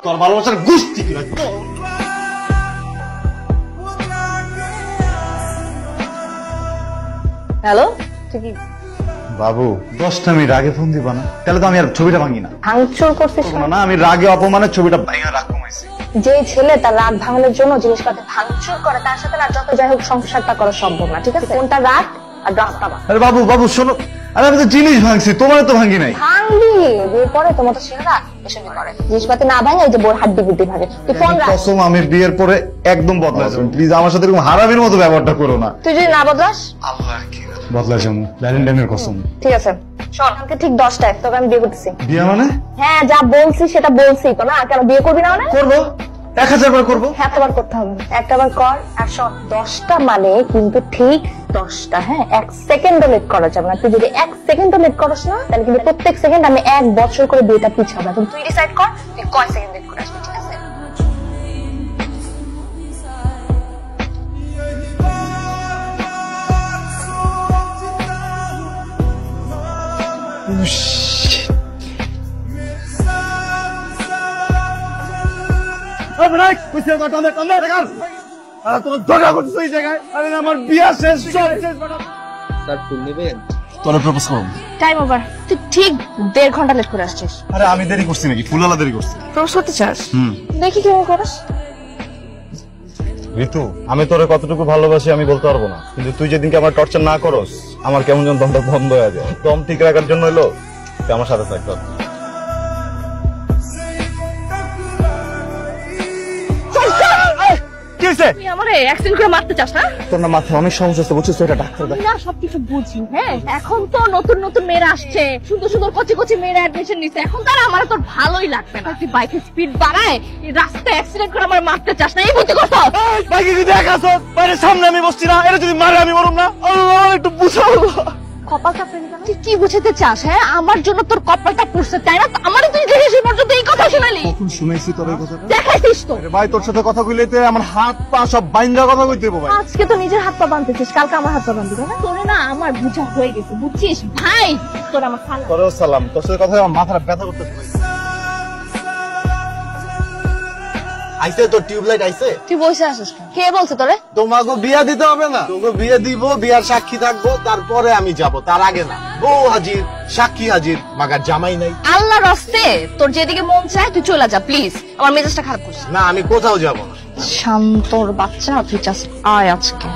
তোর ভালোবাসার গুষ্টি কিনা। হ্যালো, তুই কি বাবু 10টা মিনিট আগে ফোন দিবা না? তাহলে তো আমি আর ছবিটা ভাঙি না। ভাঙচুর করছিস? না, আমি রাগে অপমানের ছবিটা ভাঙা রাগ কমাইছি। যে ছেলে তার রাগ ভাঙানোর জন্য জিনিসপাতি ভাঙচুর করে, তার সাথে না যত যাই হোক সংসারটা করা সম্ভব না, ঠিক আছে? কোনটা রাগ আর রাস্তা বা। আরে বাবু শোনো, আরে আমি তো জিনিস ভাঙছি, তোমার তো ভাঙি নাই। ভাঙবি বিয়ের পরে, তোমার তো ছেলেরা এসবই করে। জিনিসপাতি না ভাঙে এই যে বোর হাড্ডি গুড্ডি ভাঙে। তুই ফোন রাখ। কসম, আমি বিয়ের পরে একদম বদলা যাবো। প্লিজ আমার সাথে এরকম হারামির মতো ব্যবহারটা করো না। তুই যদি না বদলাস আল্লাহ কি বদলা যাবো, ভ্যালেন্টাইনের কসম। ঠিক আছে, শোন, কালকে ঠিক 10টায় তোকে আমি বিয়ে করতেছি। বিয়ে মানে? হ্যাঁ, যা বলছি সেটা বলছি তো না, কেন বিয়ে করবি না? মানে করবো, 1000 বার করবো। এতবার করতে হবে না, একটাবার কর। আর শোন, 10টা মানে কিন্তু ঠিক 10টা, হ্যাঁ? 1 সেকেন্ডও লেট করা যাবে না। তুই যদি 1 সেকেন্ডও লেট করস না, তাহলে কিন্তু প্রত্যেক সেকেন্ড আমি 1 বছর করে বিয়েটা পিছাবো। এখন তুই ডিসাইড কর তুই কয় সেকেন্ড লেট করে আসবি, ঠিক আছে? আমার বিয়া শেষ। তোরা প্রপোজ করুন। Time over. তুই ঠিক 1.5 ঘন্টা লেট করে আসছিস। আরে আমি দেরি করছি নাকি? ফুলালা দেরি করছি। প্রপোজ করতে চাস? দেখি কেমন করিস। ঋতু, আমি তোরে কতটুকু ভালোবাসি আমি বলতে পারবো না, কিন্তু তুই যেদিনকে আমার টর্চার না করস, আমার কেমন যেন দমটা বন্ধ হয়ে যায়। দম ঠিক রাখার জন্য হলো তুই আমার সাথে থাকতে হবে। কি হয়েছে? তুই আমারে অ্যাক্সিডেন্ট করে মারতে চাস না? তোর না মাথায় অনেক সমস্যা আছে, বুঝছিস? এটা ডাক্তার দেখ। না, সবকিছু বুঝি। হ্যাঁ, এখন তো নতুন নতুন মেয়েরা আসছে, সুন্দর সুন্দর কচি কচি মেয়েরা অ্যাডমিশন নিচ্ছে। এখন তার আমার তোর ভালোই লাগবে না। তুই বাইকের স্পিড বাড়ায় এই রাস্তায় অ্যাক্সিডেন্ট করে আমার মারতে চাস না, এই বুঝতে করছো? বাইকে যদি একাছ বাইরের সামনে আমি বসছি না, এটা যদি মারে আমি মরুম না? আল্লাহ একটু বুঝাও। কপালটা ফেলে গেল। তুই কি বুঝাতে চাস? হ্যাঁ, আমার জন্য তোর কপালটা পুড়ছে, তাই না? আমারই তুই দেখে সে পর্যন্ত এই কথা শোনালি। কখন শুনাইছি তোর এই কথাটা? দেখাইছিস তো। আরে ভাই, তোর সাথে কথা কইলেতে আমার হাত পা সব বাইন্দা কথা কইতে দেবো ভাই। আজকে তো নিজের হাত পা বাঁধতেছিস, কালকে আমার হাত পা বাঁধবি না? তোরে না আমার বুঝা হয়ে গেছে, বুঝছিস ভাই? তোর আমার সালাম। তোরেও সালাম। তোর সাথে কথা আমার মাথাটা ব্যথা করতেছে ভাই। আইছে তো টিউবলাইট আইছে। তুই বসে আসিস কেন? কে বলছে তোরে? তোমাকে বিয়া দিতে হবে না? তোকে বিয়ে দিব, বিয়ার সাক্ষী থাকবো, তারপরে আমি যাব, তার আগে না। বউ হাজির, সাক্ষী হাজির, মাগার জামাই নাই। আল্লাহ রাস্তে তোর যেদিকে মন চায় তুই চলে যা, প্লিজ। আমার মেজাজটা খারাপ করছিস না, আমি কোথাও যাব না। শান্তর বাচ্চা, তুই জাস্ট আয় আজকে।